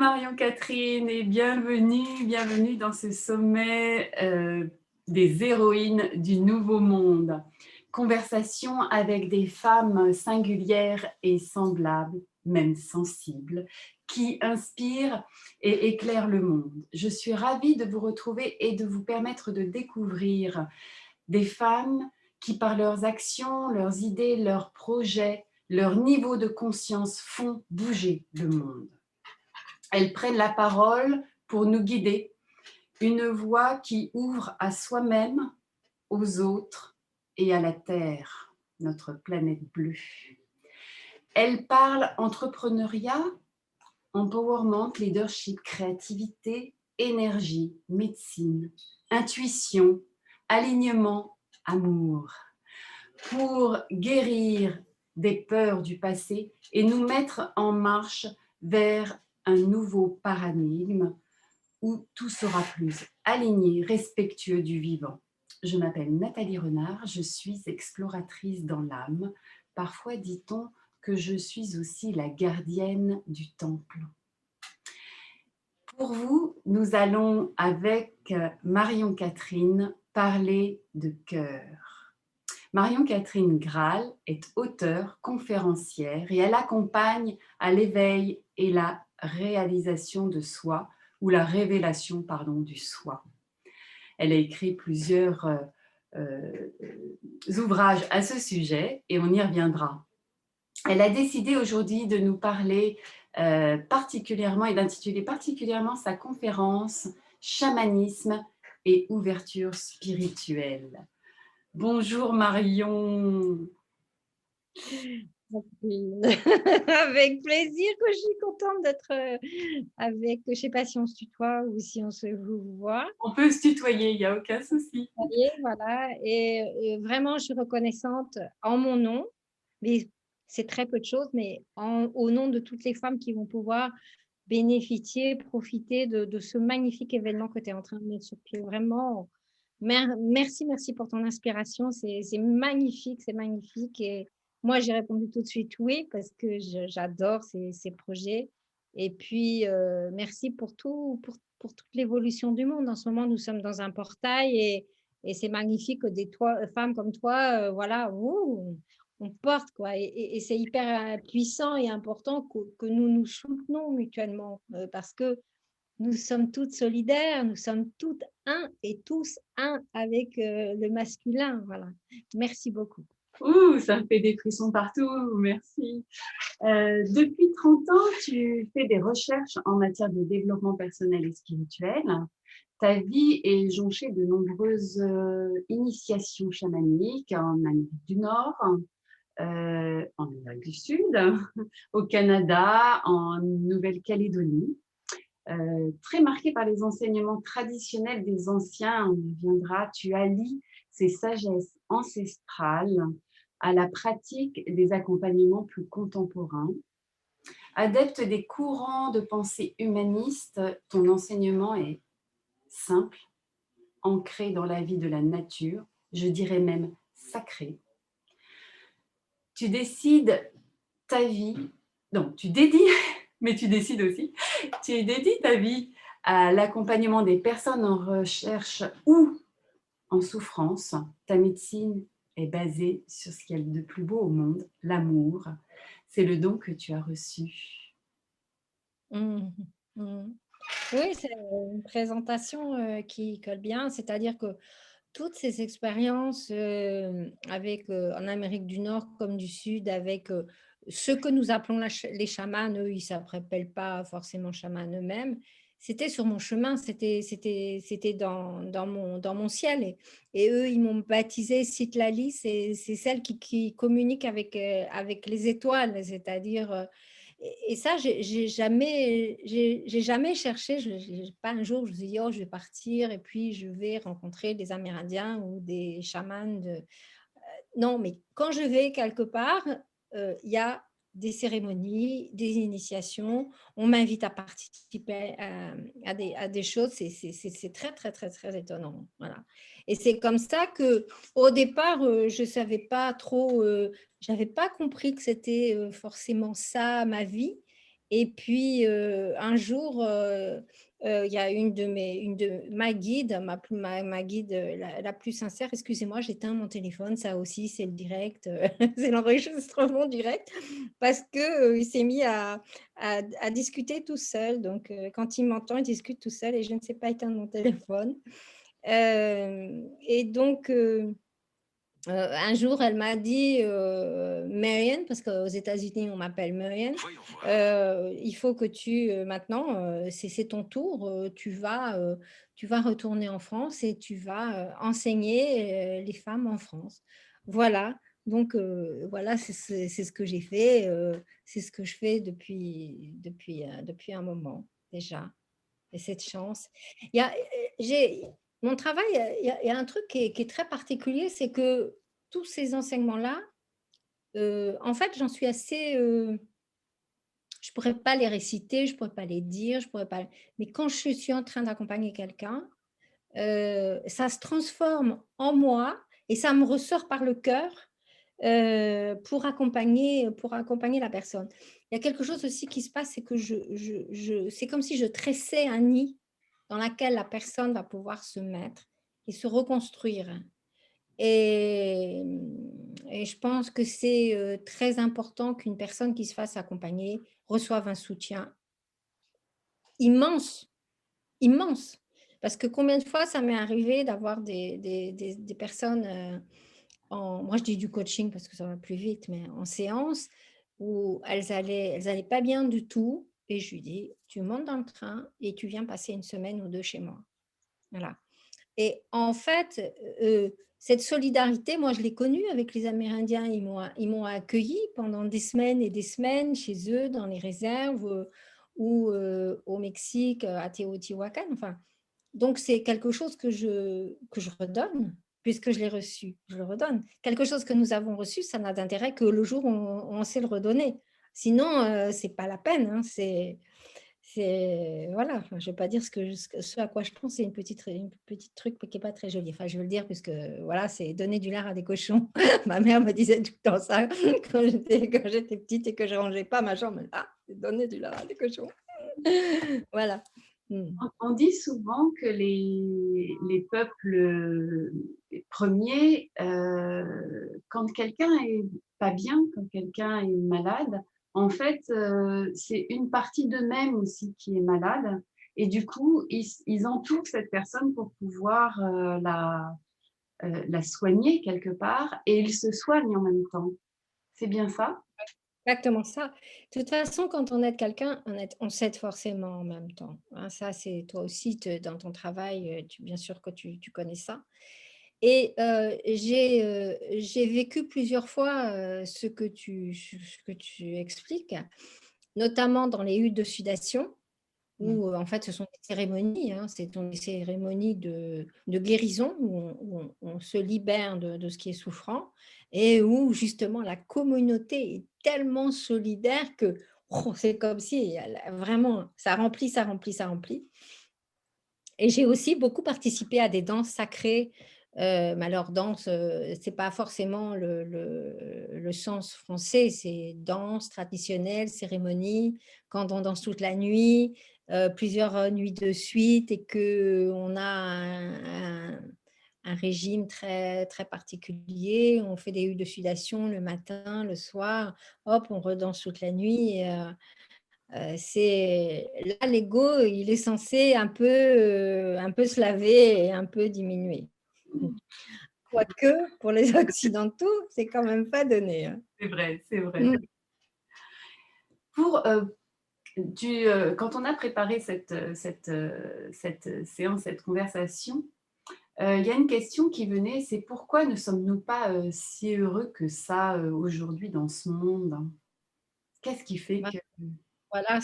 Marion-Catherine et bienvenue dans ce sommet des héroïnes du Nouveau Monde. Conversation avec des femmes singulières et semblables, même sensibles, qui inspirent et éclairent le monde. Je suis ravie de vous retrouver et de vous permettre de découvrir des femmes qui, par leurs actions, leurs idées, leurs projets, leur niveau de conscience, font bouger le monde. Elles prennent la parole pour nous guider, une voix qui ouvre à soi-même, aux autres et à la Terre, notre planète bleue. Elles parlent entrepreneuriat, empowerment, leadership, créativité, énergie, médecine, intuition, alignement, amour, pour guérir des peurs du passé et nous mettre en marche vers un nouveau paradigme où tout sera plus aligné, respectueux du vivant. Je m'appelle Nathalie Renard, je suis exploratrice dans l'âme. Parfois dit-on que je suis aussi la gardienne du temple. Pour vous, nous allons avec Marion-Catherine parler de cœur. Marion-Catherine Graal est auteure, conférencière et elle accompagne à l'éveil et la réalisation de soi ou la révélation, du soi. Elle a écrit plusieurs ouvrages à ce sujet et on y reviendra. Elle a décidé aujourd'hui de nous parler particulièrement et d'intituler particulièrement sa conférence « Chamanisme et ouverture spirituelle ». Bonjour Marion. Avec plaisir que je suis contente d'être avec, je ne sais pas si on se tutoie ou si on se vous voit. On peut se tutoyer, il n'y a aucun souci. Voilà, et vraiment je suis reconnaissante en mon nom, mais c'est très peu de choses, mais au nom de toutes les femmes qui vont pouvoir bénéficier, profiter de ce magnifique événement que tu es en train de mettre sur pied. Vraiment, merci pour ton inspiration. C'est magnifique, c'est magnifique. Et moi, j'ai répondu tout de suite oui, parce que j'adore ces projets. Et puis, merci pour tout, pour toute l'évolution du monde. En ce moment, nous sommes dans un portail et c'est magnifique que femmes comme toi, voilà, on porte, quoi. Et c'est hyper puissant et important que nous nous soutenons mutuellement parce que nous sommes toutes solidaires, nous sommes toutes un et tous un avec le masculin. Voilà. Merci beaucoup. Ouh, ça me fait des frissons partout, merci. Depuis 30 ans, tu fais des recherches en matière de développement personnel et spirituel. Ta vie est jonchée de nombreuses initiations chamaniques en Amérique du Nord, en Amérique du Sud, au Canada, en Nouvelle-Calédonie. Très marquée par les enseignements traditionnels des anciens, on y reviendra, tu allies ces sagesses ancestrales à la pratique des accompagnements plus contemporains. Adepte des courants de pensée humanistes, ton enseignement est simple, ancré dans la vie de la nature, je dirais même sacré. Tu décides ta vie, non, tu dédies, mais tu décides aussi, tu dédies ta vie à l'accompagnement des personnes en recherche ou en souffrance. Ta médecine est basée sur ce qu'il y a de plus beau au monde, l'amour. C'est le don que tu as reçu. Mmh, mmh. Oui, c'est une présentation qui colle bien, c'est-à-dire que toutes ces expériences avec, en Amérique du Nord comme du Sud, avec ce que nous appelons les chamans, eux, ils ne s'appellent pas forcément chamans eux-mêmes, c'était sur mon chemin, c'était dans mon ciel. Et eux, ils m'ont baptisée Citlali, c'est celle qui communique avec les étoiles, c'est-à-dire et ça, j'ai jamais cherché. Pas un jour, je me suis dit, oh, je vais partir et puis je vais rencontrer des Amérindiens ou des chamans. Non, mais quand je vais quelque part, il y a des cérémonies, des initiations. On m'invite à participer à des choses. C'est très, très, très, très étonnant. Voilà. Et c'est comme ça que, au départ, je ne savais pas trop, j'avais pas compris que c'était forcément ça ma vie. Et puis, un jour, il y a une de ma guide, ma guide, la plus sincère: «Excusez-moi, j'éteins mon téléphone, ça aussi c'est le direct, c'est l'enregistrement direct», parce que, il s'est mis à discuter tout seul. Donc, quand il m'entend, il discute tout seul et je ne sais pas éteindre mon téléphone. Et donc, un jour, elle m'a dit, «Marianne», parce qu'aux États-Unis, on m'appelle Marianne, «Il faut que tu, maintenant, c'est ton tour, tu vas retourner en France et tu vas, enseigner, les femmes en France». Voilà, donc voilà, c'est ce que j'ai fait, c'est ce que je fais depuis un moment déjà. Et cette chance. Il y a, j'ai mon travail, il y a un truc qui est très particulier, c'est que tous ces enseignements-là, en fait, j'en suis assez, je pourrais pas les réciter, je pourrais pas les dire, je pourrais pas, mais quand je suis en train d'accompagner quelqu'un, ça se transforme en moi et ça me ressort par le cœur, pour accompagner la personne. Il y a quelque chose aussi qui se passe, c'est que c'est comme si je tressais un nid dans laquelle la personne va pouvoir se mettre et se reconstruire. Et je pense que c'est, très important qu'une personne qui se fasse accompagner reçoive un soutien immense, immense. Parce que combien de fois ça m'est arrivé d'avoir des personnes, moi je dis du coaching parce que ça va plus vite, mais en séance où elles allaient pas bien du tout et je lui dis: «Tu montes dans le train et tu viens passer une semaine ou 2 chez moi». Voilà. Et en fait, cette solidarité, moi, je l'ai connue avec les Amérindiens. Ils m'ont accueillie pendant des semaines et des semaines chez eux, dans les réserves, ou au Mexique, à Teotihuacan. Enfin, donc c'est quelque chose que je redonne, puisque je l'ai reçu, je le redonne. Quelque chose que nous avons reçu, ça n'a d'intérêt que le jour où on sait le redonner. Sinon, c'est pas la peine, hein, c'est voilà, enfin, je vais pas dire ce à quoi je pense, c'est une petite truc qui est pas très joli. Enfin, je veux le dire puisque voilà, c'est donner du lard à des cochons. Ma mère me disait tout le temps ça quand j'étais petite et que je rangeais pas ma chambre. «Ah, c'est donner du lard à des cochons». Voilà. Mmh. On dit souvent que les peuples premiers, quand quelqu'un est pas bien, quand quelqu'un est malade, en fait, c'est une partie d'eux-mêmes aussi qui est malade et du coup, ils entourent cette personne pour pouvoir, la soigner quelque part et ils se soignent en même temps. C'est bien ça? Exactement ça. De toute façon, quand on aide quelqu'un, on s'aide forcément en même temps, hein. Ça, c'est toi aussi, dans ton travail, bien sûr que tu connais ça. Et j'ai vécu plusieurs fois, ce que tu expliques, notamment dans les huttes de sudation Mmh. où, en fait, ce sont des cérémonies, hein, ce sont des cérémonies de guérison où on se libère de ce qui est souffrant et où justement la communauté est tellement solidaire que, c'est comme si elle vraiment ça remplit, ça remplit, ça remplit. Et j'ai aussi beaucoup participé à des danses sacrées, mais alors danse, c'est pas forcément le sens français, c'est danse traditionnelle, cérémonie, quand on danse toute la nuit, plusieurs, nuits de suite et qu'on a un régime très, très particulier. On fait des huttes de sudation le matin, le soir, hop, on redanse toute la nuit. C'est là, l'ego, il est censé un peu se laver et un peu diminuer. Quoique, pour les occidentaux, c'est quand même pas donné, hein. C'est vrai, c'est vrai. Mmh. Pour, quand on a préparé cette séance, cette conversation, il y a une question qui venait, c'est pourquoi ne sommes-nous pas, si heureux que ça, aujourd'hui dans ce monde? Qu'est-ce qui fait Bah, que voilà,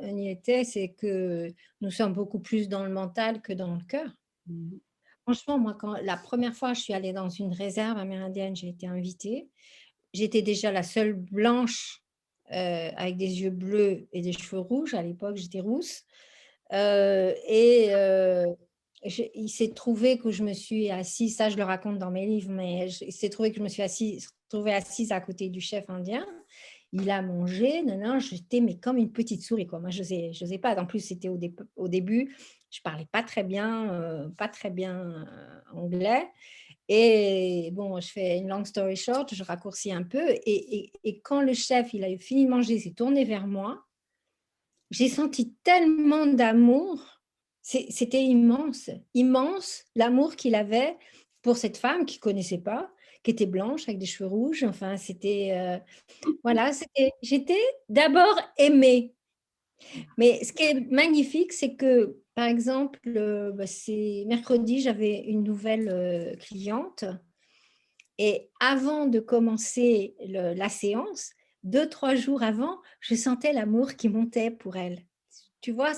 on y était, c'est que nous sommes beaucoup plus dans le mental que dans le cœur. mmh, Franchement, moi, quand la première fois, je suis allée dans une réserve amérindienne, j'ai été invitée. J'étais déjà la seule blanche, avec des yeux bleus et des cheveux rouges. À l'époque, j'étais rousse. Et il s'est trouvé que je me suis assise, ça je le raconte dans mes livres, mais il s'est trouvé que je me suis trouvée assise à côté du chef indien il a mangé, non, non, j'étais mais comme une petite souris, quoi. Moi, je n'osais pas. En plus, c'était au début, je parlais pas très bien anglais. Et bon, je fais une long story short, je raccourcis un peu. Et quand le chef, il a eu fini de manger, il s'est tourné vers moi, j'ai senti tellement d'amour. C'était immense, immense l'amour qu'il avait pour cette femme qu'il ne connaissait pas, qui était blanche avec des cheveux rouges. Enfin, voilà, j'étais d'abord aimée. Mais ce qui est magnifique, c'est que, par exemple, c'est mercredi, j'avais une nouvelle cliente. Et avant de commencer la séance, 2, 3 jours avant, je sentais l'amour qui montait pour elle. Tu vois,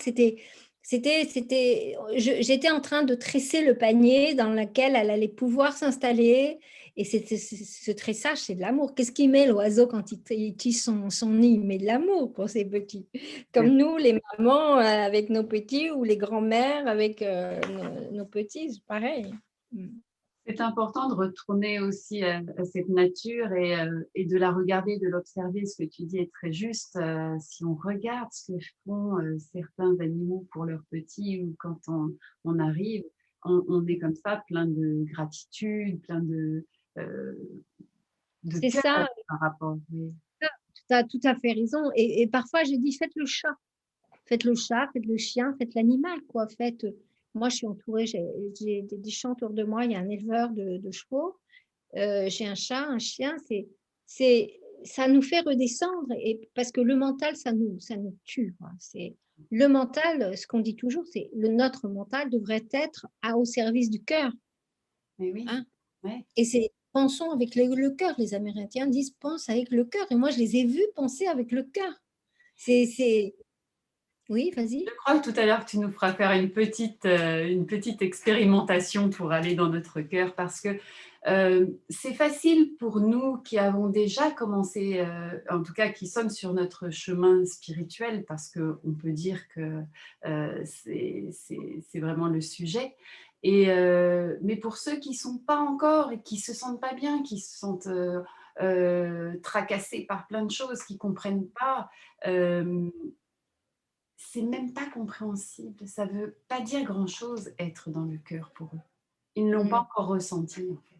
j'étais en train de tresser le panier dans lequel elle allait pouvoir s'installer. Et ce tressage, c'est de l'amour. Qu'est-ce qu'il met l'oiseau quand il tisse son nid? Il met de l'amour pour ses petits. Comme nous, les mamans avec nos petits ou les grands-mères avec nos petits, c'est pareil. C'est important de retourner aussi à cette nature et de la regarder, de l'observer. Ce que tu dis est très juste. Si on regarde ce que font certains animaux pour leurs petits ou quand on arrive, on est comme ça, plein de gratitude, plein euh, de C'est cœur ça, par rapport. Oui. tu as tout à fait raison. Et parfois, j'ai dit, faites le chat. Faites le chat, faites le chien, faites l'animal, quoi. Moi, je suis entourée, j'ai des champs autour de moi, il y a un éleveur de chevaux. J'ai un chat, un chien, ça nous fait redescendre. Et, parce que le mental, ça nous tue, quoi. Le mental, ce qu'on dit toujours, c'est notre mental devrait être au service du cœur. Mais oui, Hein. ouais. Et c'est pensons avec le cœur. Les Amérindiens disent pense avec le cœur. Et moi, je les ai vus penser avec le cœur. C'est... Oui, Je vas-y. crois que tout à l'heure, tu nous feras faire une petite expérimentation pour aller dans notre cœur parce que c'est facile pour nous qui avons déjà commencé, en tout cas qui sommes sur notre chemin spirituel, parce qu'on peut dire que c'est vraiment le sujet. Mais pour ceux qui ne sont pas encore et qui ne se sentent pas bien, qui se sentent tracassés par plein de choses, qui ne comprennent pas, euh, c'est même pas compréhensible. Ça veut pas dire grand-chose être dans le cœur pour eux. Ils ne l'ont pas Mm. encore ressenti en fait.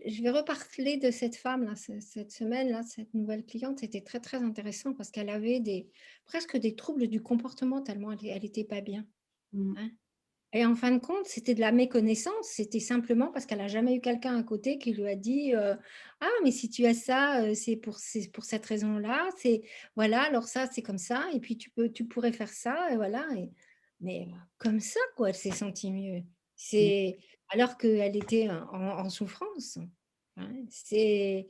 Je vais reparler de cette femme-là, cette semaine-là, cette nouvelle cliente. C'était très, très intéressant parce qu'elle avait presque des troubles du comportement tellement elle n'était pas bien. Mm. Hein. Et en fin de compte, c'était de la méconnaissance. C'était simplement parce qu'elle n'a jamais eu quelqu'un à côté qui lui a dit ah, mais si tu as ça, c'est pour cette raison-là. Voilà, alors ça, c'est comme ça. Et puis, tu pourrais faire ça. Et voilà. Mais comme ça, quoi, elle s'est sentie mieux. Alors qu'elle était en souffrance. Hein. C'est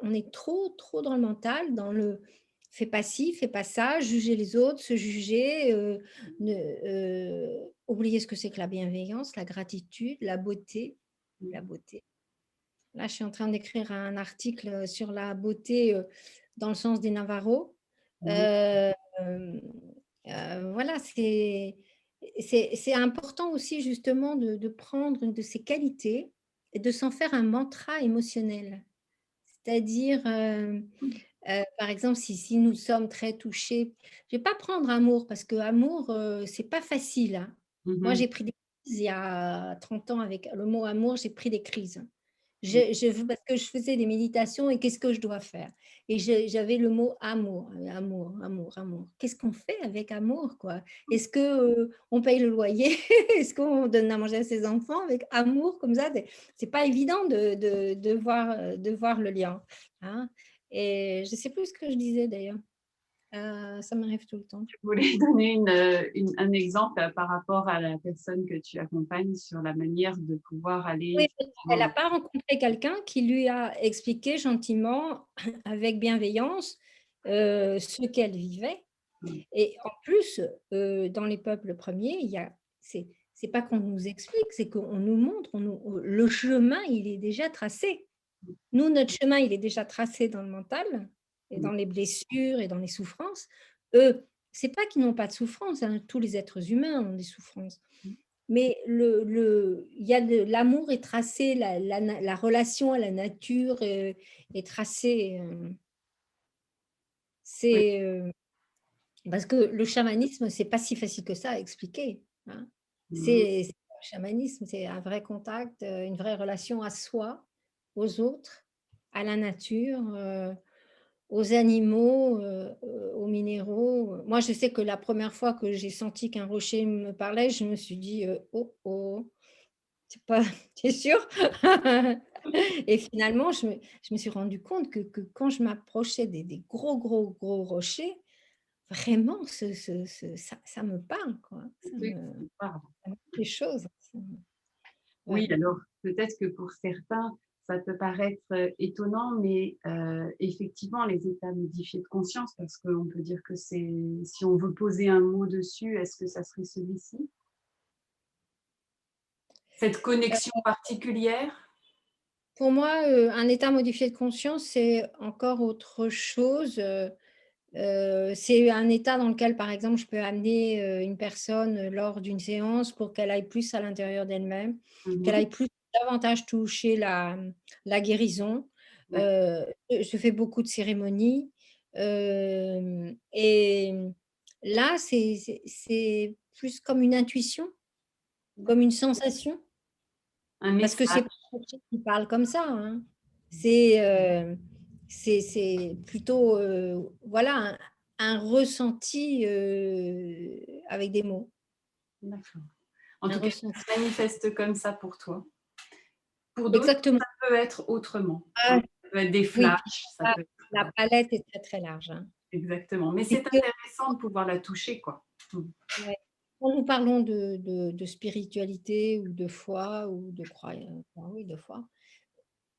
on est trop, trop dans le mental, dans le fais pas ci, fais pas ça, juger les autres, se juger, oublier ce que c'est que la bienveillance, la gratitude, la beauté. La beauté. Là, je suis en train d'écrire un article sur la beauté dans le sens des Navarros. Mm. Euh, voilà, c'est important aussi justement de prendre une de ces qualités et de s'en faire un mantra émotionnel. C'est-à-dire, par exemple, si nous sommes très touchés, je ne vais pas prendre amour parce que amour, c'est pas facile. Hein. Moi, Mhm. j'ai pris des crises il y a 30 ans avec le mot amour, j'ai pris des crises. Mm. Parce que je faisais des méditations et qu'est-ce que je dois faire? Et j'avais le mot amour, amour, amour, amour. Qu'est-ce qu'on fait avec amour, quoi? Est-ce que on paye le loyer? Est-ce qu'on donne à manger à ses enfants avec amour comme ça? C'est pas évident de voir le lien. Hein. Et je sais plus ce que je disais d'ailleurs. Ça m'arrive tout le temps. Je voulais donner un exemple par rapport à la personne que tu accompagnes sur la manière de pouvoir aller Oui, elle n'a effectivement. pas rencontré quelqu'un qui lui a expliqué gentiment, avec bienveillance, ce qu'elle vivait. Mm. Et en plus, dans les peuples premiers, c'est pas qu'on nous explique, c'est qu'on nous montre, le chemin, il est déjà tracé. Nous, notre chemin, il est déjà tracé dans le mental et Mm. dans les blessures et dans les souffrances. Eux, c'est pas qu'ils n'ont pas de souffrance, hein, tous les êtres humains ont des souffrances. mais il y a l'amour est tracé, la relation à la nature est tracée. Oui. C'est parce que le chamanisme, c'est pas si facile que ça à expliquer, hein. Mhm. C'est le chamanisme, c'est un vrai contact, une vraie relation à soi, aux autres, à la nature, aux animaux, aux minéraux. Moi, je sais que la première fois que j'ai senti qu'un rocher me parlait, je me suis dit: «Oh oh, c'est pas tu es sûre?» Et finalement, je me suis rendu compte que quand je m'approchais des gros, gros, gros rochers, vraiment ça me parle quoi, Oui, pardon. ça me dit des choses, ça me Oui, ouais. alors peut-être que pour certains, ça peut paraître étonnant, mais effectivement, les états modifiés de conscience, parce qu'on peut dire que c'est, si on veut poser un mot dessus, est-ce que ça serait celui-ci? Cette connexion particulière? Pour moi, un état modifié de conscience, c'est encore autre chose, c'est un état dans lequel, par exemple, je peux amener, une personne, lors d'une séance pour qu'elle aille plus à l'intérieur d'elle-même, qu'elle Mhm. aille plus davantage toucher la guérison. D'accord. Je fais beaucoup de cérémonies, et là, c'est plus comme une intuition, comme une sensation, Un parce que c'est pas message. un coach qui parle comme ça, hein. C'est, c'est plutôt, voilà, un ressenti, avec des mots, D'accord. En un tout cas, ça ressenti. se manifeste comme ça pour toi. Pour d'autres, Exactement. ça peut être autrement, hein. Ah Ça peut être des oui, puis flashs, ça la peut être la palette est très, très large, hein. exactement. Mais Et c'est puis, intéressant de pouvoir la toucher, quoi. Mmh. ouais, quand nous parlons de spiritualité ou de foi ou de croyance, oui, de foi,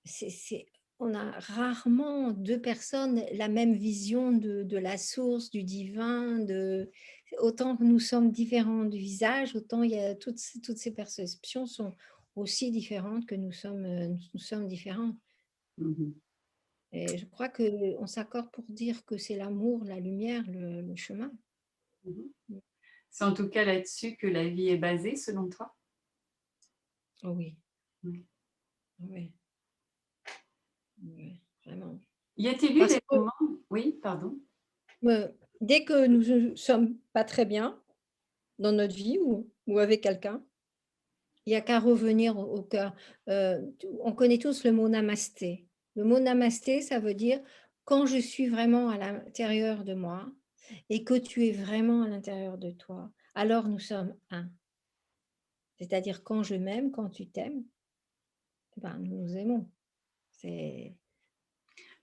c'est on a rarement 2 personnes la même vision de la source, du divin, de autant que nous sommes différents du visage, autant il y a toutes ces perceptions sont aussi différentes que nous sommes différents. Mmh. Et je crois qu'on s'accorde pour dire que c'est l'amour, la lumière, le chemin. Mmh. Mmh. C'est en tout cas là-dessus que la vie est basée, selon toi? Oh oui, Oui. oui, oui, vraiment. Y a-t-il eu Parce des que, moments oui, pardon? dès que nous ne sommes pas très bien dans notre vie ou avec quelqu'un, il y a qu'à revenir au cœur. On connaît tous le mot namasté. Le mot namasté, ça veut dire quand je suis vraiment à l'intérieur de moi et que tu es vraiment à l'intérieur de toi, alors nous sommes un. C'est-à-dire quand je m'aime, quand tu t'aimes, eh ben, nous nous aimons. C'est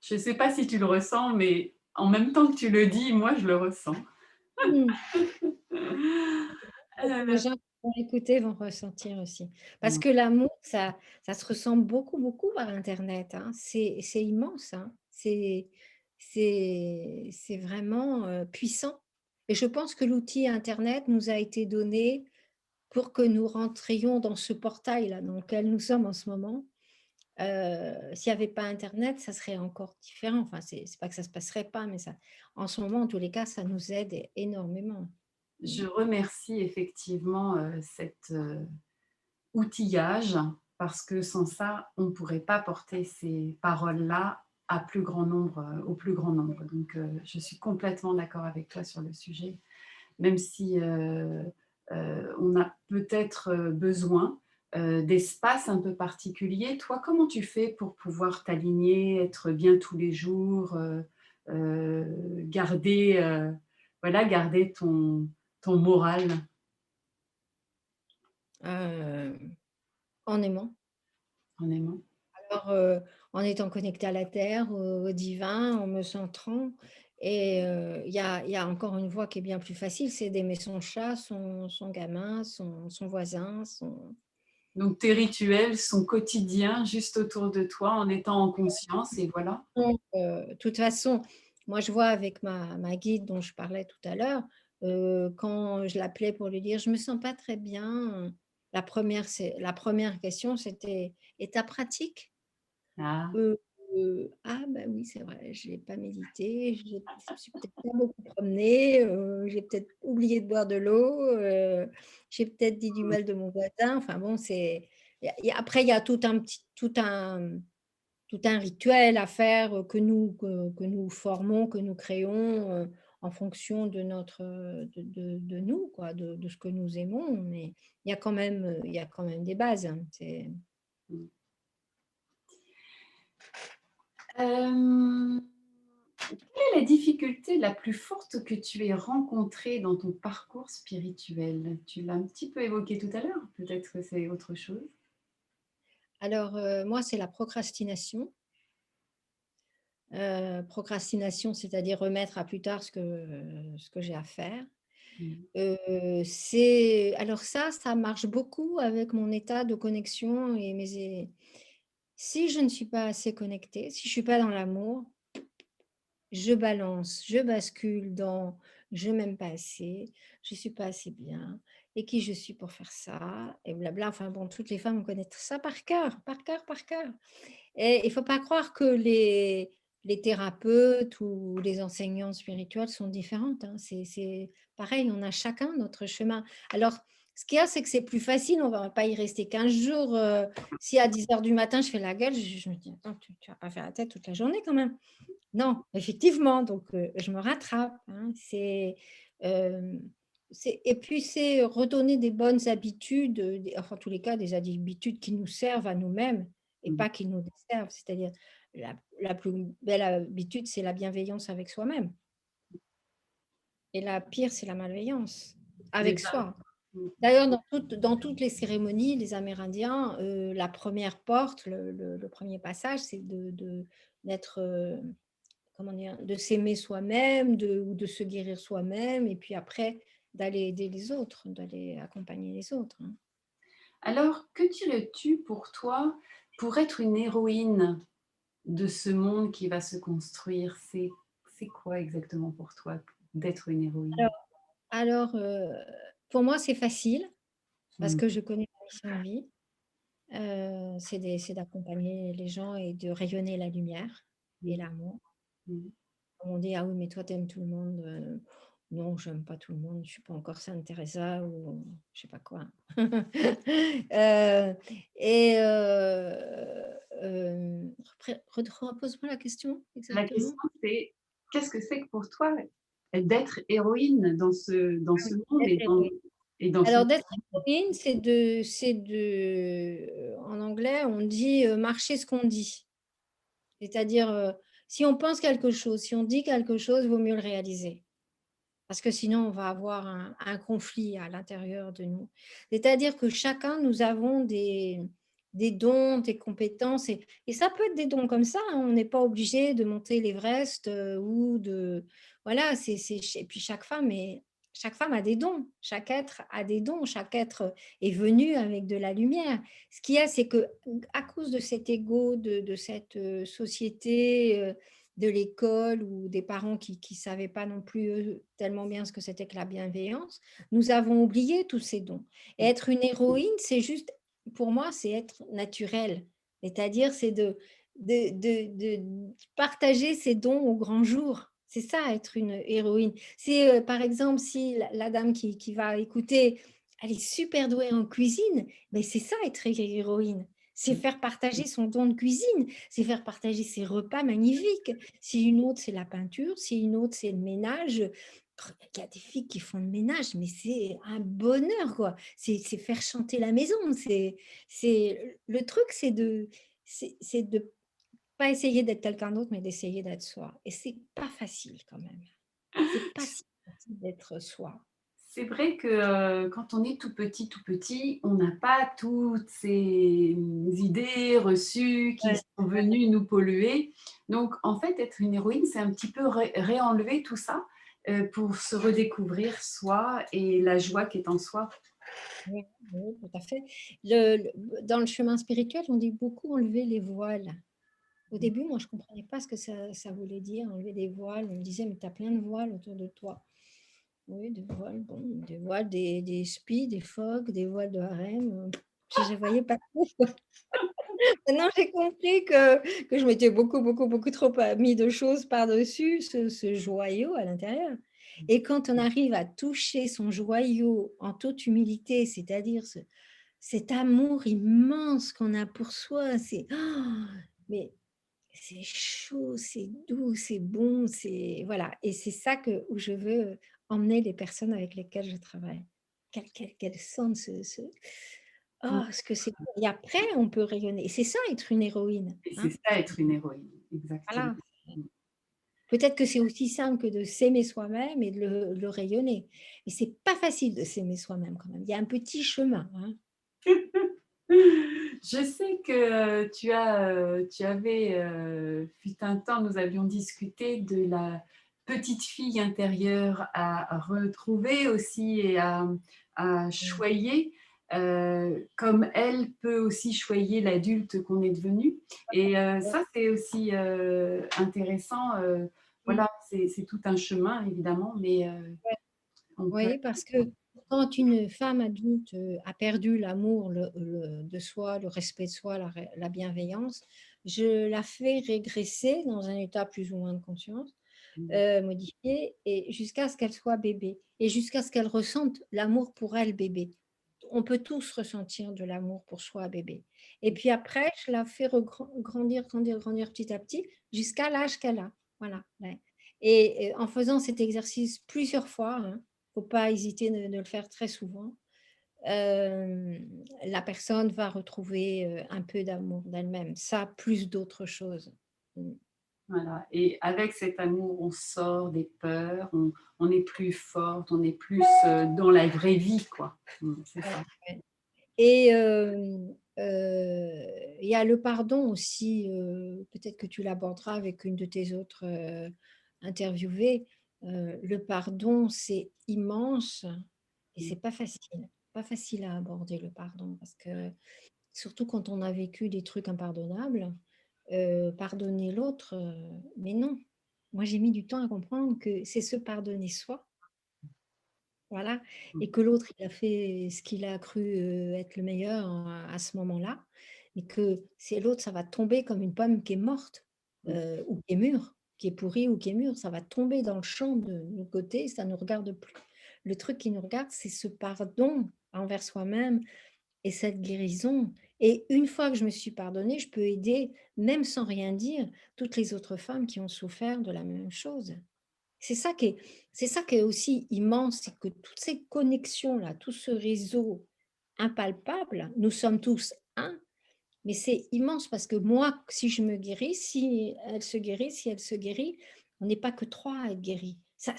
Je ne sais pas si tu le ressens, mais en même temps que tu le dis, moi, je le ressens. mmh. Les Heu, gens qui vont écouter vont ressentir aussi. Parce mmh, que l'amour, ça se ressent beaucoup, beaucoup par internet, hein. C'est immense, hein. C'est vraiment, puissant et je pense que l'outil internet nous a été donné pour que nous rentrions dans ce portail-là dans lequel nous sommes en ce moment. S'il y avait pas internet, ça serait encore différent. Enfin, c'est pas que ça se passerait pas, mais ça en ce moment, en tous les cas, ça nous aide énormément. Mmh. je remercie effectivement, cet, outillage parce que sans ça, on ne pourrait pas porter ces paroles-là à plus grand nombre, au plus grand nombre. Donc je suis complètement d'accord avec toi sur le sujet. Même si on a peut-être besoin d'espaces un peu particuliers. Toi, comment tu fais pour pouvoir t'aligner, être bien tous les jours, garder, voilà, garder ton moral En aimant. en aimant? Alors, en étant connecté à la terre, au divin, en me centrant et il y a encore une voie qui est bien plus facile, c'est d'aimer son chat, son gamin, son voisin, son Donc tes rituels sont quotidiens, juste autour de toi, en étant en conscience et voilà? de toute façon, moi je vois avec ma guide dont je parlais tout à l'heure, quand je l'appelais pour lui dire: «Je me sens pas très bien», la première question c'était: «Et ta pratique?» Ah, Ah ben oui, c'est vrai, je n'ai pas médité, je me suis peut-être pas beaucoup promenée, j'ai peut-être oublié de boire de l'eau, j'ai peut-être dit du mal de mon voisin. Enfin bon, c'est après il y a tout un rituel à faire, que nous formons, que nous créons, en fonction de notre, de nous quoi, de ce que nous aimons. Mais il y a quand même des bases, hein. C'est Euh, quelle est la difficulté la plus forte que tu aies rencontrée dans ton parcours spirituel? Tu l'as un petit peu évoqué tout à l'heure, peut-être que c'est autre chose. alors, moi, c'est la procrastination. Procrastination, c'est-à-dire remettre à plus tard ce que j'ai à faire. Mm. C'est alors ça marche beaucoup avec mon état de connexion et si je ne suis pas assez connectée, si je suis pas dans l'amour, je balance, je bascule dans: «Je m'aime pas assez, je suis pas assez bien et qui je suis pour faire ça?» et blabla. Enfin bon, toutes les femmes connaissent ça par cœur, par cœur, par cœur. Et il faut pas croire que les thérapeutes ou les enseignants spirituels sont différentes, hein. C'est pareil, on a chacun notre chemin. Alors, ce qu'il y a, c'est que c'est plus facile, on va pas y rester 15 jours, si à 10 heures du matin, je fais la gueule, je me dis: «Attends, tu vas pas faire la tête toute la journée quand même». Non, effectivement, donc je me rattrape, hein. Hem, c'est et puis c'est redonner des bonnes habitudes, enfin, en tous les cas, des habitudes qui nous servent à nous-mêmes et Mm. pas qui nous desservent. C'est-à-dire la plus belle habitude, c'est la bienveillance avec soi-même et la pire, c'est la malveillance avec Déjà. soi. Mm. D'ailleurs, dans toutes les cérémonies, les Amérindiens, la première porte, le 1er passage, c'est d'être, comment dire? De s'aimer soi-même, ou de se guérir soi-même et puis après d'aller aider les autres, d'aller accompagner les autres, hein. Alors, que dirais-tu pour toi pour être une héroïne de ce monde qui va se construire? C'est quoi exactement pour toi d'être une héroïne? Alors alors, pour moi, c'est facile parce Mm. que je connais ma mission de vie, c'est d'accompagner les gens et de rayonner la lumière et Mm. l'amour. Mm. On dit: «Ah oui, mais toi, tu aimes tout le monde», non, j'aime pas tout le monde, je suis pas encore Sainte Teresa ou je sais pas quoi. Heu et repose-moi la question La exactement. question, c'est qu'est-ce que c'est que pour toi d'être héroïne dans Ah oui, ce monde d'être héroïne. et dans ce Alors d'être héroïne, en anglais, on dit, marcher ce qu'on dit. C'est-à-dire, si on pense quelque chose, si on dit quelque chose, vaut mieux le réaliser. Parce que sinon, on va avoir un conflit à l'intérieur de nous. C'est-à-dire que chacun, nous avons des dons, des compétences et ça peut être des dons comme ça, hein, on n'est pas obligé de monter l'Everest, ou de voilà, et puis chaque femme a des dons, chaque être a des dons, chaque être est venu avec de la lumière. Ce qu'il y a, c'est que à cause de cet ego, de cette, société, de l'école ou des parents qui savaient pas non plus, tellement bien ce que c'était que la bienveillance, nous avons oublié tous ces dons. Et être une héroïne, c'est juste pour moi, c'est être naturel. C'est-à-dire, c'est de partager ses dons au grand jour. C'est ça, être une héroïne. C'est, par exemple, si la dame qui va écouter, elle est super douée en cuisine, mais c'est ça être héroïne. C'est faire partager son don de cuisine, c'est faire partager ses repas magnifiques. Si une autre, c'est la peinture, si une autre, c'est le ménage. Il y a des filles qui font le ménage, mais c'est un bonheur, quoi. C'est faire chanter la maison. Le truc, c'est de pas essayer d'être quelqu'un d'autre, mais d'essayer d'être soi. Et c'est pas facile quand même. C'est pas si facile d'être soi. C'est vrai que, quand on est tout petit, on n'a pas toutes ces, idées reçues qui Ouais. sont venues nous polluer. Donc en fait, être une héroïne, c'est un petit peu réenlever tout ça, pour se redécouvrir soi et la joie qui est en soi. Oui, oui, tout à fait. Dans le chemin spirituel, on dit beaucoup enlever les voiles. Au début, moi, je ne comprenais pas ce que ça voulait dire, enlever des voiles. On me disait, mais tu as plein de voiles autour de toi. Oui, des voiles, bon, des voiles, des spies, des phoques, des voiles de harem. Je ne voyais pas trop. Maintenant, j'ai compris que je m'étais beaucoup, beaucoup, beaucoup trop mis de choses par-dessus ce joyau à l'intérieur. Et quand on arrive à toucher son joyau en toute humilité, c'est-à-dire cet amour immense qu'on a pour soi, mais c'est chaud, c'est doux, c'est bon, c'est voilà. Et c'est ça où je veux emmener les personnes avec lesquelles je travaille. Qu'elles sentent ce que c'est beau. Et après, on peut rayonner. Et c'est ça être une héroïne, Et c'est hein. ça être une héroïne, exactement. Voilà. Peut-être que c'est aussi simple que de s'aimer soi-même et de le rayonner. Mais c'est pas facile de s'aimer soi-même quand même. Il y a un petit chemin, hein. Je sais que tu avais, fut un temps, nous avions discuté de la petite fille intérieure à retrouver aussi et à Mmh. choyer, comme elle peut aussi choyer l'adulte qu'on est devenu. Et Ouais. ça, c'est aussi intéressant. Mmh. Voilà, c'est tout un chemin, évidemment, mais on peut. Oui, parce que quand une femme adulte, a perdu l'amour de soi, le respect de soi, la bienveillance, je la fais régresser dans un état plus ou moins de conscience, modifié et jusqu'à ce qu'elle soit bébé et jusqu'à ce qu'elle ressente l'amour pour elle bébé. On peut tous ressentir de l'amour pour soi bébé et puis après je la fais grandir, grandir, grandir petit à petit jusqu'à l'âge qu'elle a. Voilà, ouais et en faisant cet exercice plusieurs fois, hein, faut pas hésiter de le faire très souvent. La personne va retrouver, un peu d'amour d'elle-même, ça plus d'autres choses. Mmh. Voilà, et avec cet amour, on sort des peurs, on est plus forte, on est plus, dans la vraie vie, quoi. C'est Ouais, ça. ouais et il y a le pardon aussi, peut-être que tu l'aborderas avec une de tes autres, interviewées. Le pardon, c'est immense et Mmh. c'est pas facile à aborder le pardon parce que surtout quand on a vécu des trucs impardonnables, pardonner l'autre, mais non. Moi, j'ai mis du temps à comprendre que c'est se pardonner soi, voilà Mmh. et que l'autre, il a fait ce qu'il a cru, être le meilleur à ce moment-là, mais que c'est l'autre, ça va tomber comme une pomme qui est morte, Mmh. ou qui est mûre, qui est pourrie ou qui est mûre, ça va tomber dans le champ de nos côtés, ça ne nous regarde plus. Le truc qui nous regarde, c'est ce pardon envers soi-même et cette guérison et une fois que je me suis pardonnée, je peux aider, même sans rien dire, toutes les autres femmes qui ont souffert de la même chose. C'est ça qui est c'est ça qui est aussi immense, c'est que toutes ces connexions-là, tout ce réseau impalpable, nous sommes tous un, mais c'est immense parce que moi, si je me guéris, si elle se guérit, si elle se guérit, on n'est pas que 3 à être guéris. Ça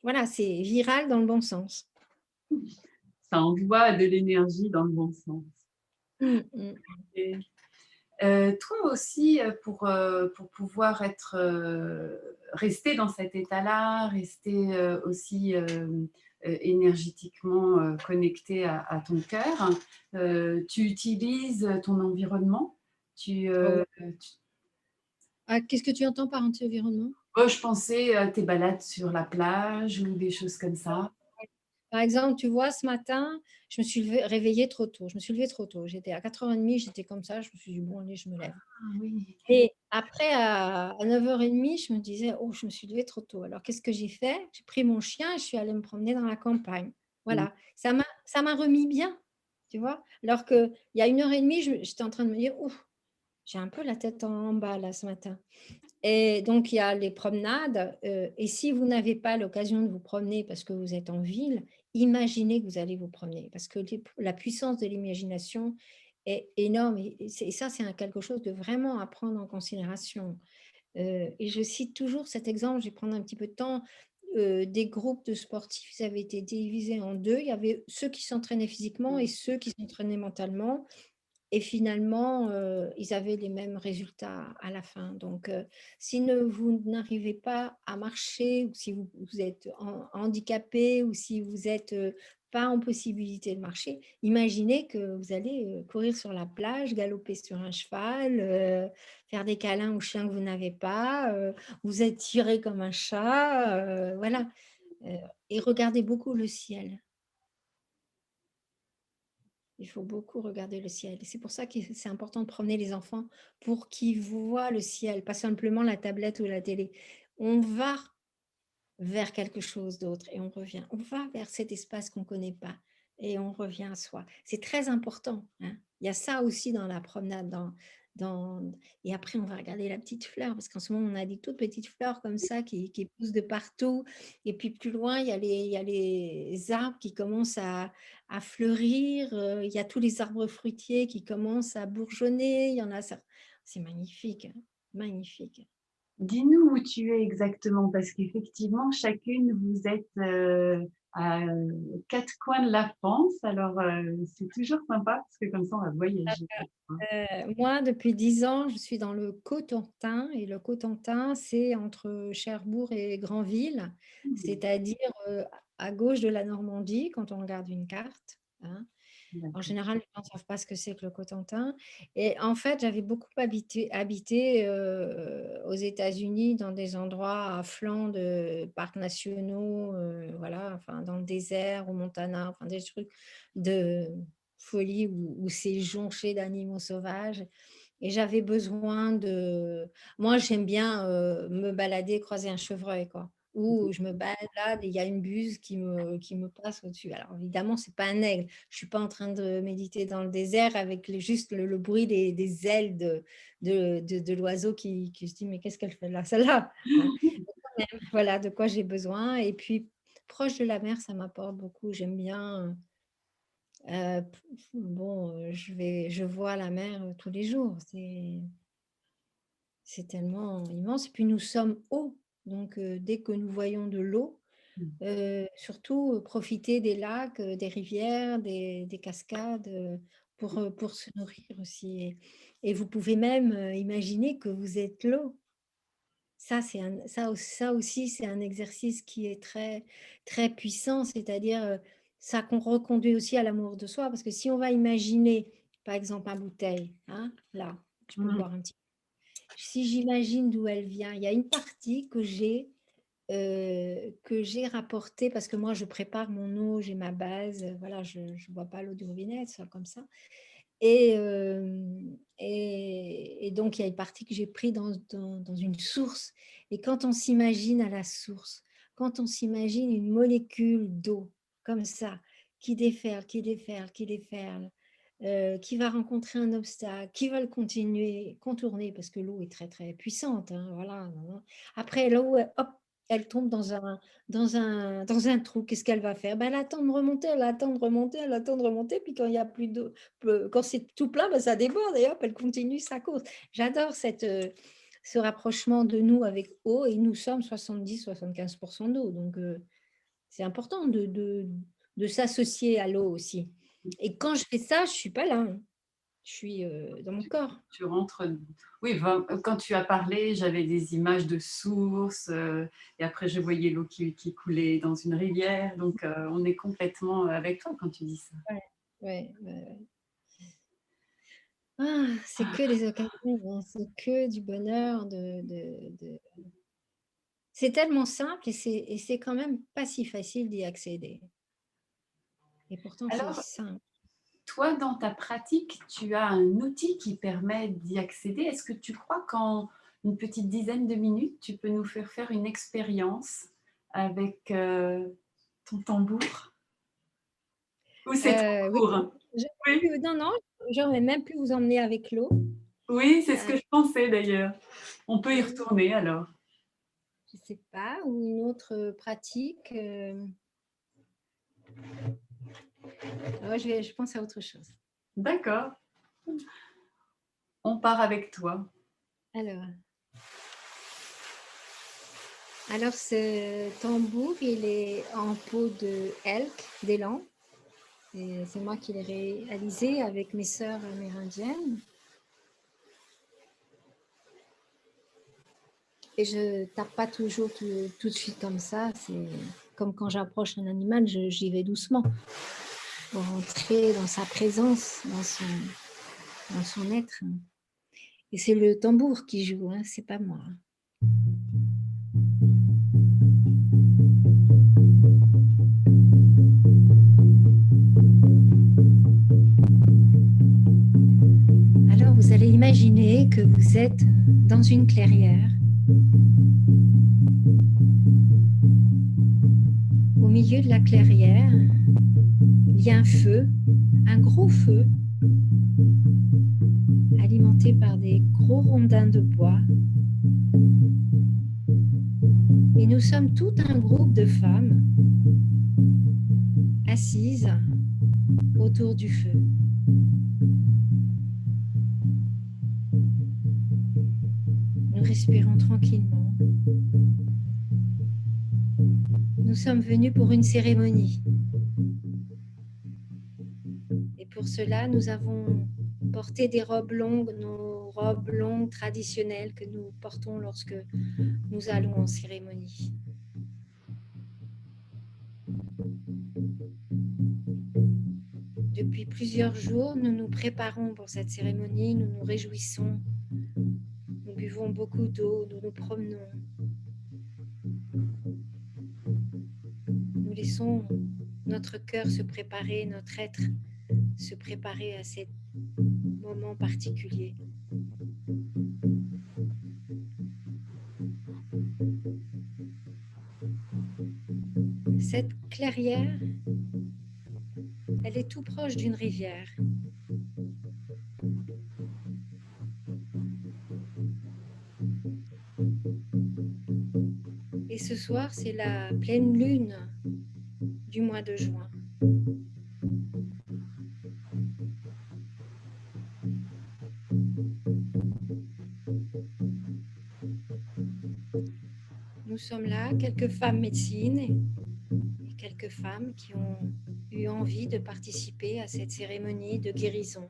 voilà, c'est viral dans le bon sens. Ça envoie de l'énergie dans le bon sens. Mmh mh. Et toi aussi, pour pouvoir être, rester dans cet état-là, rester, aussi, énergétiquement, connecté à ton cœur, tu utilises ton environnement? Tu, Oh. tu Ah, qu'est-ce que tu entends par anti-environnement? oh, je pensais à tes balades sur la plage ou des choses comme ça. Par exemple, tu vois, ce matin, je me suis réveillée trop tôt. Je me suis levée trop tôt. J'étais à 4h30, j'étais comme ça. Je me suis dit: «Bon, allez, je me lève» Ah oui. et après à 9h30, je me disais: «Oh, je me suis levée trop tôt». Alors qu'est-ce que j'ai fait? J'ai pris mon chien et je suis allée me promener dans la campagne. Mmh. Voilà, ça m'a remis bien, tu vois? Alors qu'il y a 1h30, j'étais en train de me dire: «Ouf, j'ai un peu la tête en bas là ce matin». Et donc, il y a les promenades, et si vous n'avez pas l'occasion de vous promener parce que vous êtes en ville, imaginez que vous allez vous promener parce que la puissance de l'imagination est énorme et ça, c'est quelque chose de vraiment à prendre en considération. Et je cite toujours cet exemple, je vais prendre un petit peu de temps, des groupes de sportifs, ils avaient été divisés en 2. Il y avait ceux qui s'entraînaient physiquement et ceux qui s'entraînaient mentalement et finalement, ils avaient les mêmes résultats à la fin. Donc, si vous n'arrivez pas à marcher ou si vous êtes handicapé ou si vous êtes, pas en possibilité de marcher, imaginez que vous allez, courir sur la plage, galoper sur un cheval, faire des câlins aux chiens que vous n'avez pas, vous étirer comme un chat, voilà, heu et regardez beaucoup le ciel. Il faut beaucoup regarder le ciel. Et c'est pour ça que c'est important de promener les enfants pour qu'ils voient le ciel, pas simplement la tablette ou la télé. On va vers quelque chose d'autre et on revient. On va vers cet espace qu'on ne connaît pas et on revient à soi. C'est très important, hein. Il y a ça aussi dans la promenade. Et après, on va regarder la petite fleur, parce qu'en ce moment, on a des toutes petites fleurs comme ça qui poussent de partout. Et puis plus loin, il y a les arbres qui commencent à fleurir. Il y a tous les arbres fruitiers qui commencent à bourgeonner. Il y en a ça. C'est magnifique, hein, magnifique. Dis-nous où tu es exactement, parce qu'effectivement, chacune, vous êtes à quatre coins de la France. Alors, c'est toujours sympa, parce que comme ça, on va voyager. Moi, depuis 10 ans, je suis dans le Cotentin et le Cotentin, c'est entre Cherbourg et Granville, Hmm, c'est-à-dire à gauche de la Normandie quand on regarde une carte, hein. En d'accord. général, les gens ne savent pas ce que c'est que le Cotentin. Et en fait, j'avais beaucoup habité aux États-Unis dans des endroits à flanc de parcs nationaux, voilà, enfin, dans le désert, au Montana, enfin, des trucs de folie où c'est jonché d'animaux sauvages. Et j'avais besoin de... Moi, j'aime bien me balader, croiser un chevreuil, quoi. Ou je me balade et il y a une buse qui me passe au-dessus. Alors évidemment, c'est pas un aigle. Je suis pas en train de méditer dans le désert avec juste le bruit des ailes de l'oiseau qui se dit, mais qu'est-ce qu'elle fait là, celle-là, hein. Voilà de quoi j'ai besoin. Et puis, proche de la mer, ça m'apporte beaucoup. J'aime bien... bon, je vois la mer tous les jours. C'est tellement immense. Et puis nous sommes hauts. Donc dès que nous voyons de l'eau, surtout profiter des lacs, des rivières, des cascades pour se nourrir aussi. Et vous pouvez même imaginer que vous êtes l'eau. Ça aussi, c'est un exercice qui est très, très puissant, c'est-à-dire ça qu'on reconduit aussi à l'amour de soi, parce que si on va imaginer, par exemple, ma bouteille, hein, là, tu peux Mhm. boire un petit. Si j'imagine d'où elle vient, il y a une partie que j'ai rapportée, parce que moi, je prépare mon eau, j'ai ma base, voilà, je ne bois pas l'eau du robinet, ça comme ça. Et donc, il y a une partie que j'ai pris dans une source. Et quand on s'imagine à la source, quand on s'imagine une molécule d'eau comme ça, qui déferle, qui déferle, qui déferle, qui va rencontrer un obstacle, qui va le continuer, contourner, parce que l'eau est très, très puissante, hein, voilà. Après, l'eau, hop, elle tombe dans un trou. Qu'est-ce qu'elle va faire? Ben, elle attend de remonter, elle attend de remonter, elle attend de remonter. Puis quand il n'y a plus d'eau, quand c'est tout plein, ben, ça déborde et hop, elle continue sa course. J'adore ce rapprochement de nous avec eau et nous sommes 70-75% d'eau. Donc, c'est important de s'associer à l'eau aussi. Et quand je fais ça, je ne suis pas là, hein. Je suis dans mon corps. Tu rentres. Oui, quand tu as parlé, j'avais des images de sources, et après je voyais l'eau qui coulait dans une rivière. Donc, on est complètement avec toi quand tu dis ça. Ouais, ouais, ouais, ouais. Ah, c'est que des occasions, hein, c'est que du bonheur. C'est tellement simple et c'est quand même pas si facile d'y accéder. Et pourtant, c'est Alors, simple. toi, dans ta pratique, tu as un outil qui permet d'y accéder. Est-ce que tu crois qu'en une petite dizaine de minutes, tu peux nous faire faire une expérience avec ton tambour? Ou c'est trop Oui, court? Oui, non, non, j'aurais même pu vous emmener avec l'eau. oui, c'est ce Euh, que je pensais d'ailleurs. On peut y oui, retourner alors. je sais pas, ou une autre pratique. Ouais, je pense à autre chose. D'accord, on part avec toi. Alors, alors ce tambour, il est en peau de elk, d'élan. Et c'est moi qui l'ai réalisé avec mes sœurs amérindiennes. Et je tape pas toujours tout de suite comme ça. C'est comme quand j'approche un animal, j'y vais doucement pour entrer dans sa présence, dans son être. Et c'est le tambour qui joue, hein, c'est pas moi. Imaginez que vous êtes dans une clairière. Au milieu de la clairière, il y a un feu, un gros feu, alimenté par des gros rondins de bois. Et nous sommes tout un groupe de femmes assises autour du feu. Nous respirons tranquillement. Nous sommes venus pour une cérémonie. Et pour cela, nous avons porté des robes longues, nos robes longues traditionnelles que nous portons lorsque nous allons en cérémonie. Depuis plusieurs jours, nous nous préparons pour cette cérémonie, nous nous réjouissons, nous buvons beaucoup d'eau, nous nous promenons. Nous laissons notre cœur se préparer, notre être se préparer à ces moments particuliers. Cette clairière, elle est tout proche d'une rivière. Et ce soir, c'est la pleine lune du mois de juin. Nous sommes là, quelques femmes médecines et quelques femmes qui ont eu envie de participer à cette cérémonie de guérison.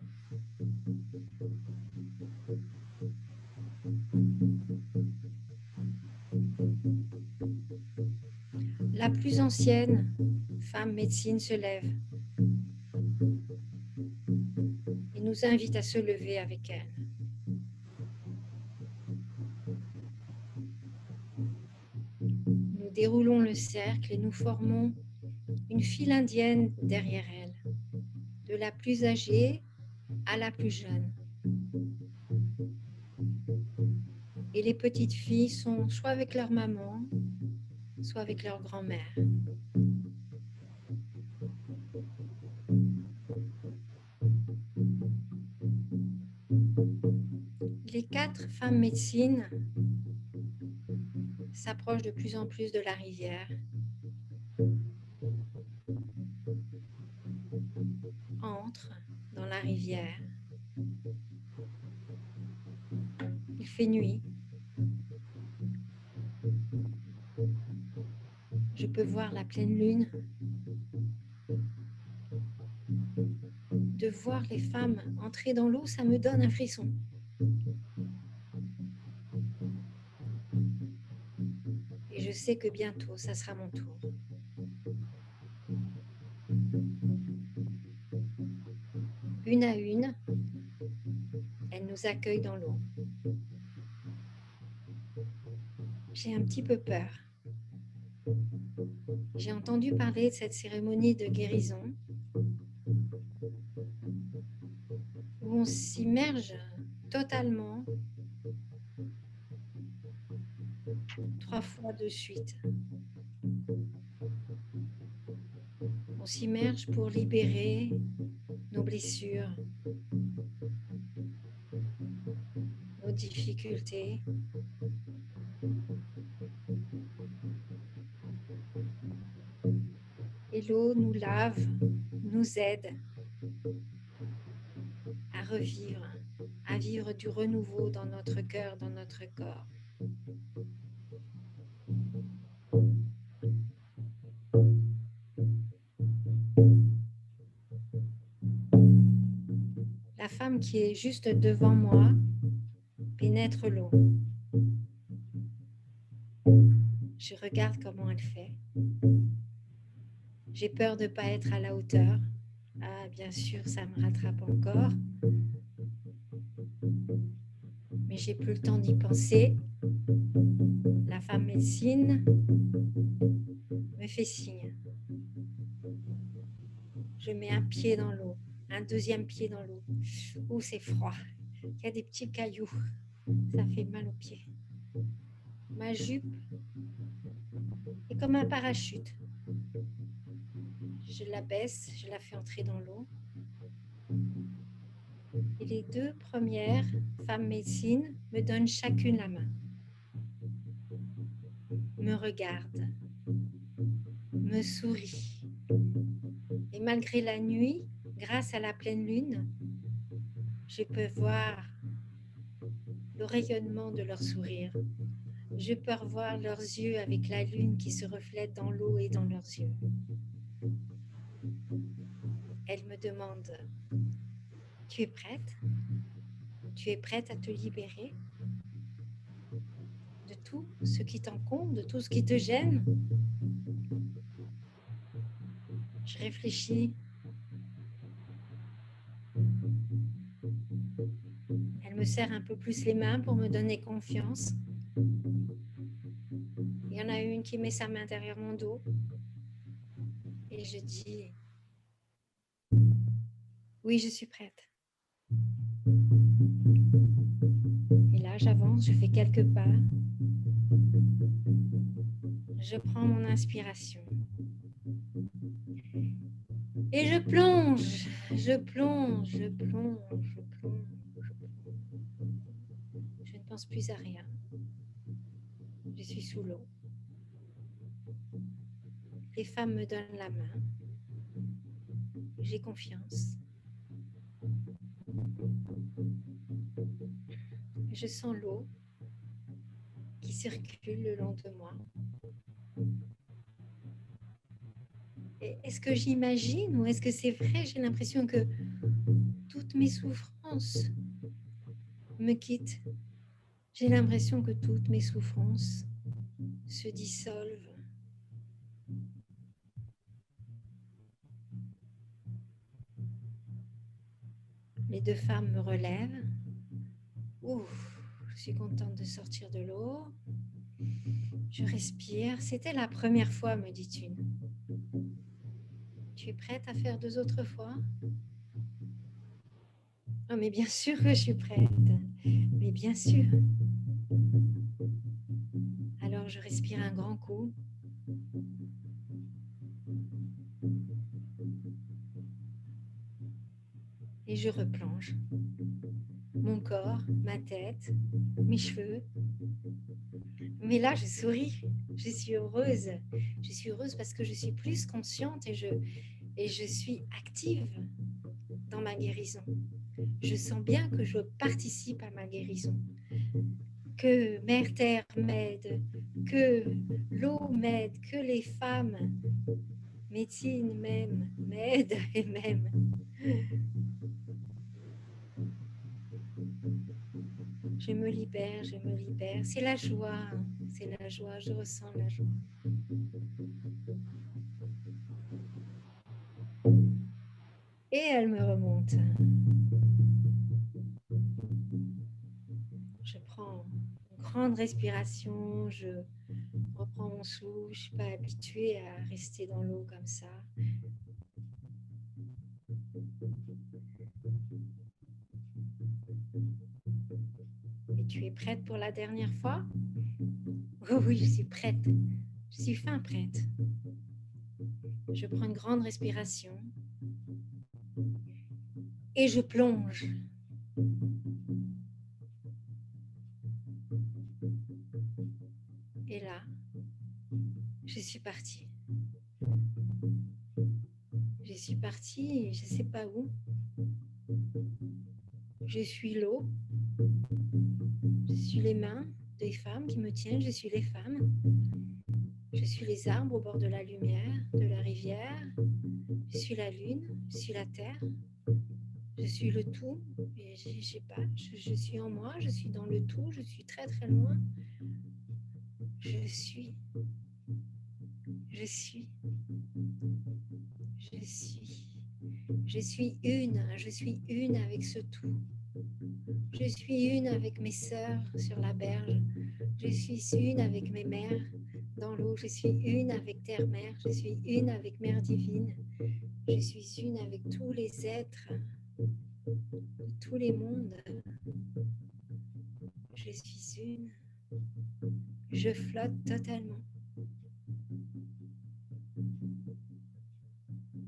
La plus ancienne femme médecine se lève et nous invite à se lever avec elle. Nous déroulons le cercle et nous formons une file indienne derrière elle, de la plus âgée à la plus jeune. Et les petites filles sont soit avec leur maman, soit avec leur grand-mère. Les 4 femmes médecines s'approchent de plus en plus de la rivière, entrent dans la rivière. Il fait nuit. Je peux voir la pleine lune. De voir les femmes entrer dans l'eau, ça me donne un frisson. Et je sais que bientôt, ça sera mon tour. Une à une, elles nous accueillent dans l'eau. J'ai un petit peu peur. J'ai entendu parler de cette cérémonie de guérison où on s'immerge totalement 3 fois de suite. On s'immerge pour libérer nos blessures, nos difficultés. Et l'eau nous lave, nous aide à revivre, à vivre du renouveau dans notre cœur, dans notre corps. La femme qui est juste devant moi pénètre l'eau. Je regarde comment elle fait. J'ai peur de ne pas être à la hauteur. Ah, bien sûr, ça me rattrape encore. Mais j'ai plus le temps d'y penser. La femme médecine me fait signe. Je mets un pied dans l'eau, un deuxième pied dans l'eau. Ouh, c'est froid. Il y a des petits cailloux. Ça fait mal aux pieds. Ma jupe est comme un parachute. Je la baisse, je la fais entrer dans l'eau. Et les deux premières femmes médecines me donnent chacune la main, me regardent, me sourient. Et malgré la nuit, grâce à la pleine lune, je peux voir le rayonnement de leur sourire. Je peux revoir leurs yeux avec la lune qui se reflète dans l'eau et dans leurs yeux. Elles me demandent, tu es prête? Tu es prête à te libérer de tout ce qui t'encombre, de tout ce qui te gêne? Je réfléchis. Elle me serre un peu plus les mains pour me donner confiance. Il y en a une qui met sa main derrière mon dos et je dis, oui, je suis prête. Et là, j'avance, je fais quelques pas. Je prends mon inspiration. Et je plonge, je plonge, je plonge, je plonge, je plonge. Je ne pense plus à rien. Je suis sous l'eau. Les femmes me donnent la main. J'ai confiance. Je sens l'eau qui circule le long de moi. Et est-ce que j'imagine ou est-ce que c'est vrai? J'ai l'impression que toutes mes souffrances me quittent. J'ai l'impression que toutes mes souffrances se dissolvent. Les deux femmes me relèvent. Ouf, je suis contente de sortir de l'eau. Je respire. C'était la première fois, me dit une. Tu es prête à faire 2 autres fois? Oh, mais bien sûr que je suis prête. Mais bien sûr. Alors, je respire un grand coup. Et je replonge. Mon corps, ma tête, mes cheveux. Mais là, je souris. Je suis heureuse. Je suis heureuse parce que je suis plus consciente et je suis active dans ma guérison. Je sens bien que je participe à ma guérison. Que Mère Terre m'aide, que l'eau m'aide, que les femmes médecines m'aident et m'aiment. Je me libère, je me libère. C'est la joie, je ressens la joie. Et elle me remonte. Je prends une grande respiration, je reprends mon souffle. Je ne suis pas habituée à rester dans l'eau comme ça. Et tu es prête pour la dernière fois? Oh oui, je suis prête. Je suis fin prête. Je prends une grande respiration et je plonge. Et là, je suis partie. Je suis partie, je ne sais pas où. Je suis l'eau. Je suis les mains des femmes qui me tiennent. Je suis les femmes. Je suis les arbres au bord de la lumière, de la rivière. Je suis la lune. Je suis la terre. Je suis le tout. Et je sais pas. Je suis en moi. Je suis dans le tout. Je suis très très loin. Je suis. Je suis. Je suis. Je suis une. Je suis une avec ce tout. Je suis une avec mes sœurs sur la berge. Je suis une avec mes mères dans l'eau. Je suis une avec Terre-Mère. Je suis une avec Mère Divine. Je suis une avec tous les êtres de tous les mondes. Je suis une. Je flotte totalement.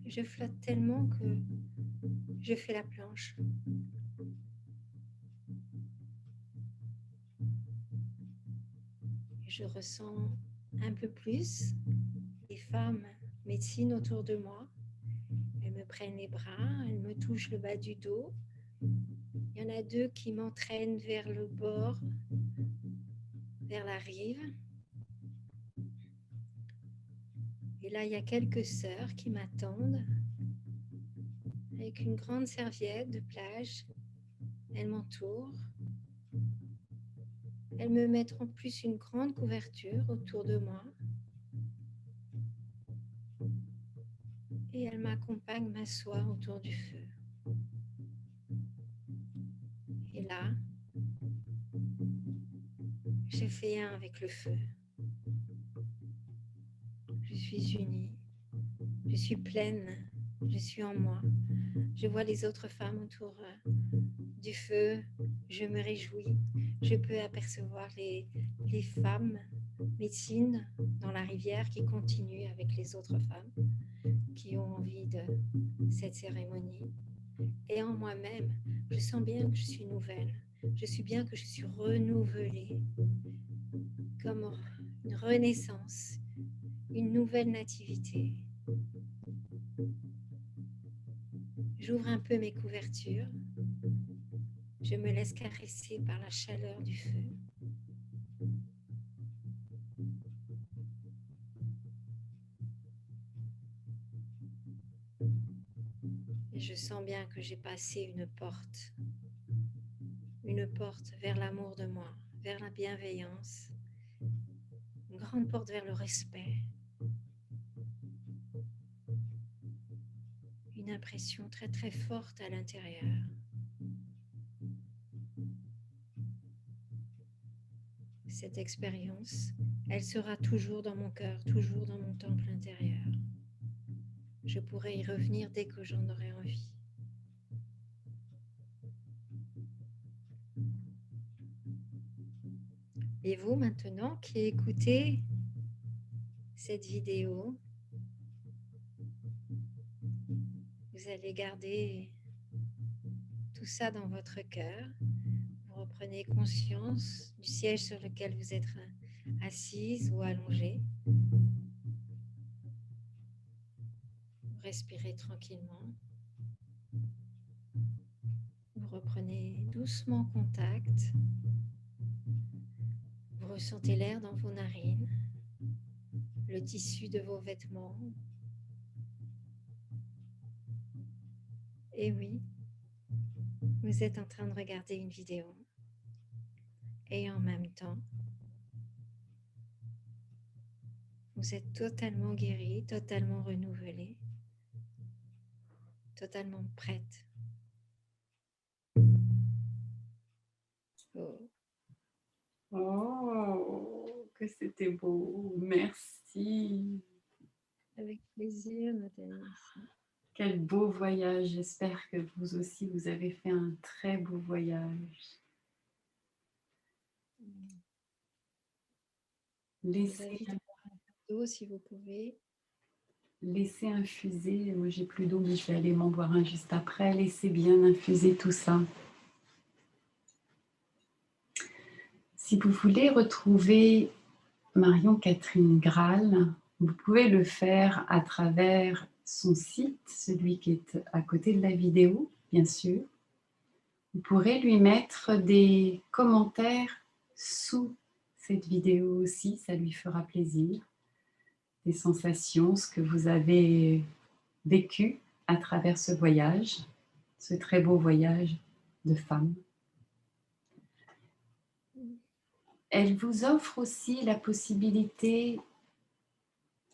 Je flotte tellement que je fais la planche. Je ressens un peu plus les femmes médecines autour de moi. Elles me prennent les bras, elles me touchent le bas du dos. Il y en a 2 qui m'entraînent vers le bord, vers la rive. Et là, il y a quelques sœurs qui m'attendent avec une grande serviette de plage. Elles m'entourent. Elles me mettent en plus une grande couverture autour de moi. Et elles m'accompagnent m'asseoir autour du feu. Et là, je fais un avec le feu. Je suis unie. Je suis pleine. Je suis en moi. Je vois les autres femmes autour du feu. Je me réjouis. Je peux apercevoir les femmes médecines dans la rivière qui continuent avec les autres femmes qui ont envie de cette cérémonie. Et en moi-même, je sens bien que je suis nouvelle. Je suis bien que je suis renouvelée, comme une renaissance, une nouvelle nativité. J'ouvre un peu mes couvertures. Je me laisse caresser par la chaleur du feu. Et je sens bien que j'ai passé une porte vers l'amour de moi, vers la bienveillance, une grande porte vers le respect. Une impression très très forte à l'intérieur. Cette expérience, elle sera toujours dans mon cœur, toujours dans mon temple intérieur. Je pourrai y revenir dès que j'en aurai envie. Et vous maintenant qui écoutez cette vidéo, vous allez garder tout ça dans votre cœur. Vous reprenez conscience du siège sur lequel vous êtes assise ou allongée. Vous respirez tranquillement. Vous reprenez doucement contact. Vous ressentez l'air dans vos narines, le tissu de vos vêtements. Et oui, vous êtes en train de regarder une vidéo. Et en même temps, vous êtes totalement guéri, totalement renouvelé, totalement prête. Oh. Oh, que c'était beau. Merci. Avec plaisir, Nathalie. Quel beau voyage. J'espère que vous aussi, vous avez fait un très beau voyage. Laissez d'eau si vous pouvez. Laissez infuser. Moi, j'ai plus d'eau, mais je vais aller m'en boire un juste après. Laissez bien infuser tout ça. Si vous voulez retrouver Marion-Catherine Graal, vous pouvez le faire à travers son site, celui qui est à côté de la vidéo, bien sûr. Vous pourrez lui mettre des commentaires sous cette vidéo aussi, ça lui fera plaisir. Des sensations, ce que vous avez vécu à travers ce voyage, ce très beau voyage de femme. Elle vous offre aussi la possibilité,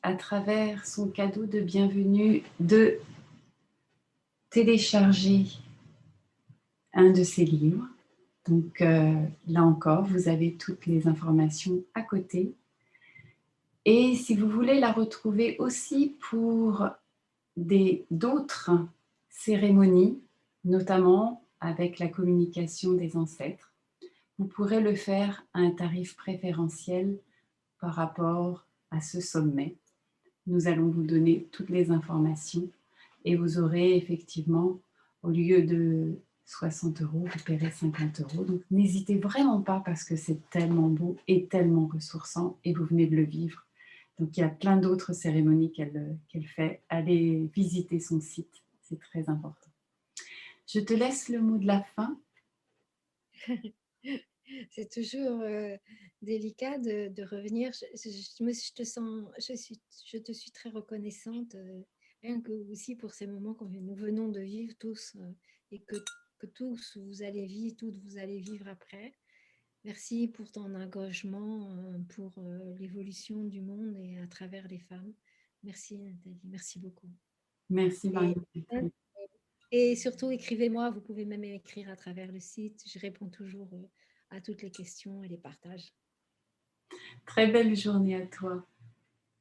à travers son cadeau de bienvenue, de télécharger un de ses livres. Donc là encore, vous avez toutes les informations à côté. Et si vous voulez la retrouver aussi pour d'autres cérémonies, notamment avec la communication des ancêtres. Vous pourrez le faire à un tarif préférentiel par rapport à ce sommet. Nous allons vous donner toutes les informations et vous aurez effectivement, au lieu de 60 euros, vous paierez 50 euros. Donc n'hésitez vraiment pas parce que c'est tellement beau et tellement ressourçant et vous venez de le vivre. Donc il y a plein d'autres cérémonies qu'elle fait. Allez visiter son site, c'est très important. Je te laisse le mot de la fin. C'est toujours délicat de revenir. Je te suis très reconnaissante, rien que aussi pour ces moments que nous venons de vivre tous et que tous vous allez vivre, toutes vous allez vivre après. Merci pour ton engagement pour l'évolution du monde et à travers les femmes. Merci Nathalie, merci beaucoup. Merci Et, Marie. et surtout, écrivez-moi, vous pouvez même écrire à travers le site. Je réponds toujours à toutes les questions et les partages. Très belle journée à toi.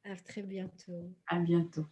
À très bientôt. À bientôt.